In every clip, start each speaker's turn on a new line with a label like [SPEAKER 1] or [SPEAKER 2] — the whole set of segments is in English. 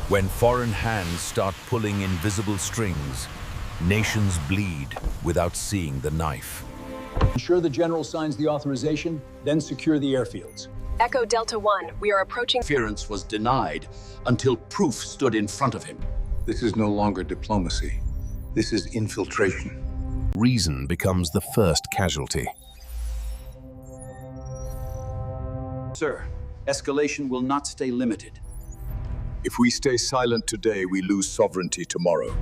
[SPEAKER 1] When foreign hands start pulling invisible strings, nations bleed without seeing the knife.
[SPEAKER 2] Ensure the general signs the authorization, then secure the airfields.
[SPEAKER 3] Echo Delta 1, we are approaching.
[SPEAKER 4] Interference was denied until proof stood in front of him.
[SPEAKER 5] This is no longer diplomacy. This is infiltration.
[SPEAKER 1] Reason becomes the first casualty.
[SPEAKER 4] Sir, escalation will not stay limited.
[SPEAKER 5] If we stay silent today, we lose sovereignty tomorrow.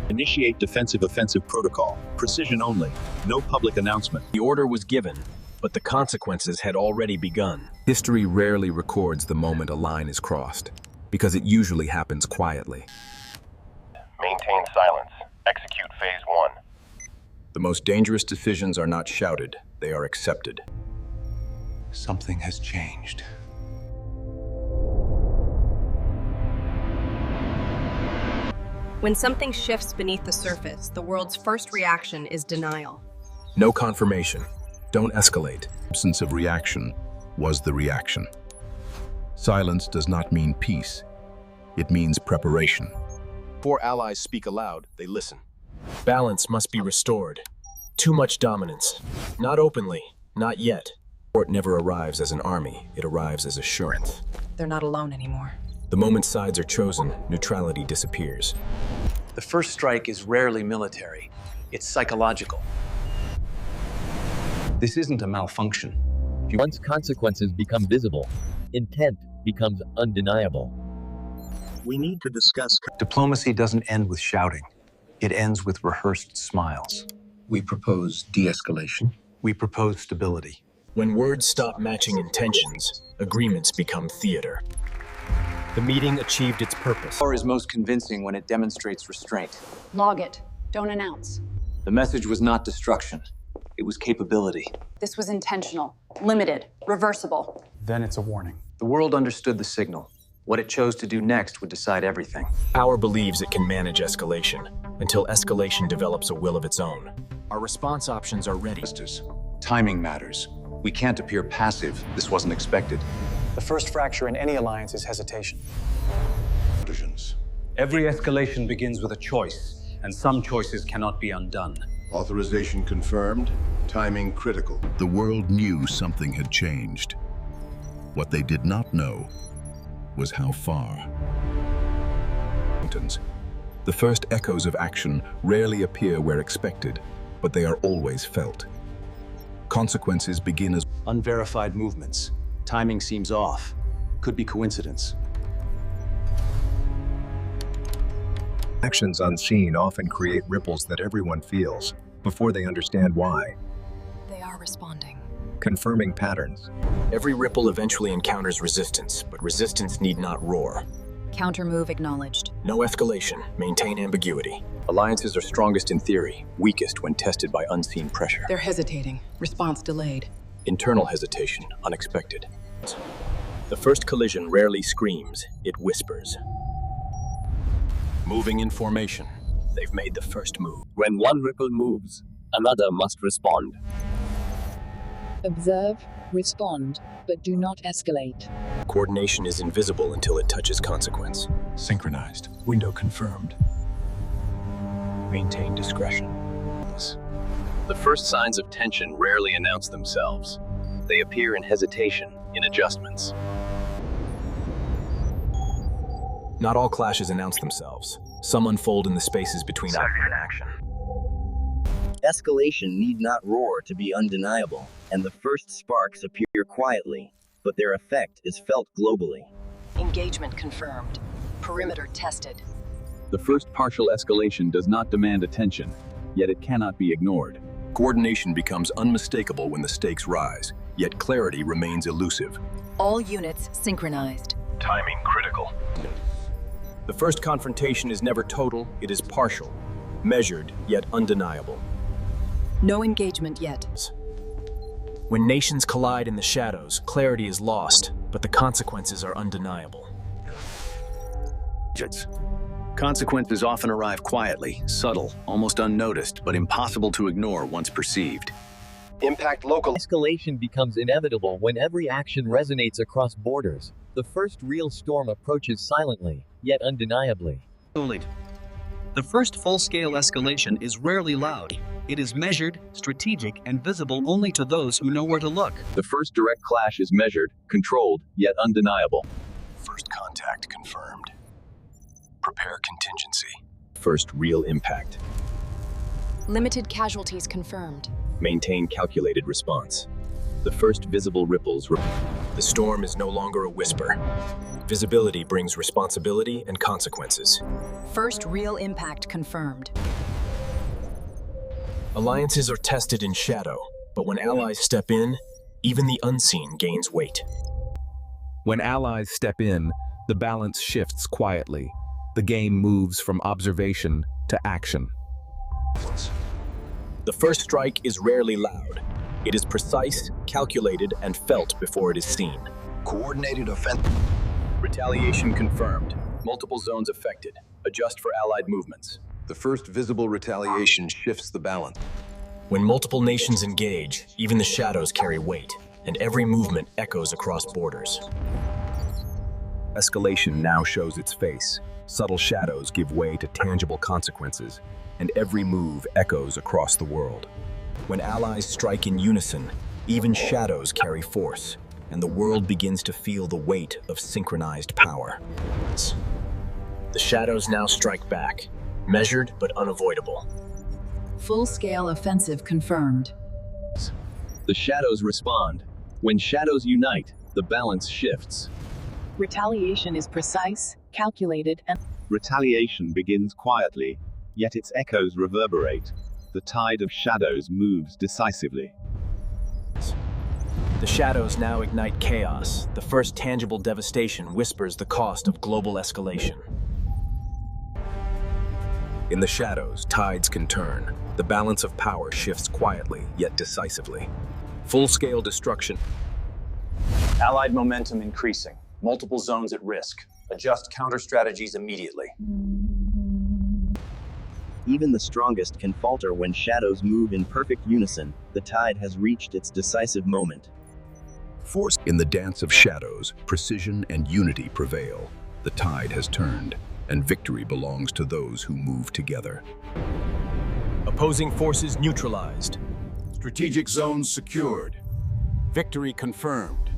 [SPEAKER 6] Initiate defensive offensive protocol. Precision only. No public announcement.
[SPEAKER 7] The order was given, but the consequences had already begun. History rarely records the moment a line is crossed, because it usually happens quietly.
[SPEAKER 8] Maintain silence. Execute Phase 1.
[SPEAKER 7] The most dangerous decisions are not shouted, they are accepted.
[SPEAKER 5] Something has changed.
[SPEAKER 3] When something shifts beneath the surface, the world's first reaction is denial.
[SPEAKER 7] No confirmation. Don't escalate.
[SPEAKER 1] Absence of reaction was the reaction. Silence does not mean peace. It means preparation.
[SPEAKER 7] Before allies speak aloud, they listen. Balance must be restored. Too much dominance. Not openly, not yet. Support never arrives as an army, it arrives as assurance.
[SPEAKER 3] They're not alone anymore.
[SPEAKER 7] The moment sides are chosen, neutrality disappears.
[SPEAKER 9] The first strike is rarely military. It's psychological. This isn't a malfunction.
[SPEAKER 10] Once consequences become visible, intent becomes undeniable.
[SPEAKER 6] We need to discuss.
[SPEAKER 9] Diplomacy doesn't end with shouting. It ends with rehearsed smiles.
[SPEAKER 5] We propose de-escalation.
[SPEAKER 9] We propose stability.
[SPEAKER 7] When words stop matching intentions, agreements become theater. The meeting achieved its purpose.
[SPEAKER 9] Power is most convincing when it demonstrates restraint.
[SPEAKER 11] Log it. Don't announce.
[SPEAKER 9] The message was not destruction. It was capability.
[SPEAKER 11] This was intentional, limited, reversible.
[SPEAKER 9] Then it's a warning. The world understood the signal. What it chose to do next would decide everything.
[SPEAKER 7] Power believes it can manage escalation, until escalation develops a will of its own. Our response options are ready.
[SPEAKER 4] Timing matters. We can't appear passive. This wasn't expected.
[SPEAKER 9] The first fracture in any alliance is hesitation.
[SPEAKER 4] Every escalation begins with a choice, and some choices cannot be undone.
[SPEAKER 5] Authorization confirmed. Timing critical.
[SPEAKER 1] The world knew something had changed. What they did not know was how far. The first echoes of action rarely appear where expected, but they are always felt. Consequences begin as
[SPEAKER 9] Unverified movements. Timing seems off. Could be coincidence.
[SPEAKER 12] Actions unseen often create ripples that everyone feels before they understand why.
[SPEAKER 3] They are responding.
[SPEAKER 12] Confirming patterns.
[SPEAKER 7] Every ripple eventually encounters resistance, but resistance need not roar.
[SPEAKER 11] Countermove acknowledged.
[SPEAKER 7] No escalation, maintain ambiguity. Alliances are strongest in theory, weakest when tested by unseen pressure.
[SPEAKER 3] They're hesitating. Response delayed.
[SPEAKER 7] Internal hesitation, unexpected. The first collision rarely screams, it whispers. Moving in formation. They've made the first move.
[SPEAKER 10] When one ripple moves, another must respond.
[SPEAKER 13] Observe, respond, but do not escalate.
[SPEAKER 7] Coordination is invisible until it touches consequence.
[SPEAKER 2] Synchronized. Window confirmed.
[SPEAKER 7] Maintain discretion.
[SPEAKER 6] The first signs of tension rarely announce themselves. They appear in hesitation, in adjustments.
[SPEAKER 7] Not all clashes announce themselves. Some unfold in the spaces between action.
[SPEAKER 10] Escalation need not roar to be undeniable, and the first sparks appear quietly, but their effect is felt globally.
[SPEAKER 3] Engagement confirmed. Perimeter tested.
[SPEAKER 6] The first partial escalation does not demand attention, yet it cannot be ignored.
[SPEAKER 7] Coordination becomes unmistakable when the stakes rise, yet clarity remains elusive.
[SPEAKER 3] All units synchronized.
[SPEAKER 8] Timing critical.
[SPEAKER 7] The first confrontation is never total, it is partial, measured, yet undeniable.
[SPEAKER 3] No engagement yet.
[SPEAKER 7] When nations collide in the shadows, clarity is lost, but the consequences are undeniable.
[SPEAKER 9] Consequences often arrive quietly, subtle, almost unnoticed, but impossible to ignore once perceived.
[SPEAKER 8] Impact local.
[SPEAKER 10] Escalation becomes inevitable when every action resonates across borders,
[SPEAKER 14] The first real storm approaches silently, yet undeniably.
[SPEAKER 9] The first full-scale escalation is rarely loud. It is measured, strategic, and visible only to those who know where to look.
[SPEAKER 6] The first direct clash is measured, controlled, yet undeniable.
[SPEAKER 7] First contact confirmed. Prepare contingency. First real impact.
[SPEAKER 15] Limited casualties confirmed.
[SPEAKER 7] Maintain calculated response. The first visible ripples. The storm is no longer a whisper. Visibility brings responsibility and consequences.
[SPEAKER 15] First real impact confirmed.
[SPEAKER 7] Alliances are tested in shadow, but when allies step in, even the unseen gains weight.
[SPEAKER 16] When allies step in, the balance shifts quietly. The game moves from observation to action.
[SPEAKER 7] The first strike is rarely loud. It is precise, calculated, and felt before it is seen.
[SPEAKER 5] Coordinated offense.
[SPEAKER 7] Retaliation confirmed. Multiple zones affected. Adjust for allied movements.
[SPEAKER 5] The first visible retaliation shifts the balance.
[SPEAKER 7] When multiple nations engage, even the shadows carry weight, and every movement echoes across borders.
[SPEAKER 1] Escalation now shows its face. Subtle shadows give way to tangible consequences, and every move echoes across the world. When allies strike in unison, even shadows carry force, and the world begins to feel the weight of synchronized power.
[SPEAKER 7] The shadows now strike back, measured but unavoidable.
[SPEAKER 13] Full-scale offensive confirmed.
[SPEAKER 6] The shadows respond. When shadows unite, the balance shifts.
[SPEAKER 13] Retaliation is precise, calculated, and
[SPEAKER 17] retaliation begins quietly, yet its echoes reverberate. The tide of shadows moves decisively.
[SPEAKER 7] The shadows now ignite chaos. The first tangible devastation whispers the cost of global escalation.
[SPEAKER 1] In the shadows, tides can turn. The balance of power shifts quietly, yet decisively. Full-scale destruction.
[SPEAKER 4] Allied momentum increasing. Multiple zones at risk. Adjust counter strategies immediately.
[SPEAKER 10] Even the strongest can falter when shadows move in perfect unison. The tide has reached its decisive moment.
[SPEAKER 1] Force in the dance of shadows, precision and unity prevail. The tide has turned, and victory belongs to those who move together.
[SPEAKER 7] Opposing forces neutralized.
[SPEAKER 5] Strategic zones secured.
[SPEAKER 7] Victory confirmed.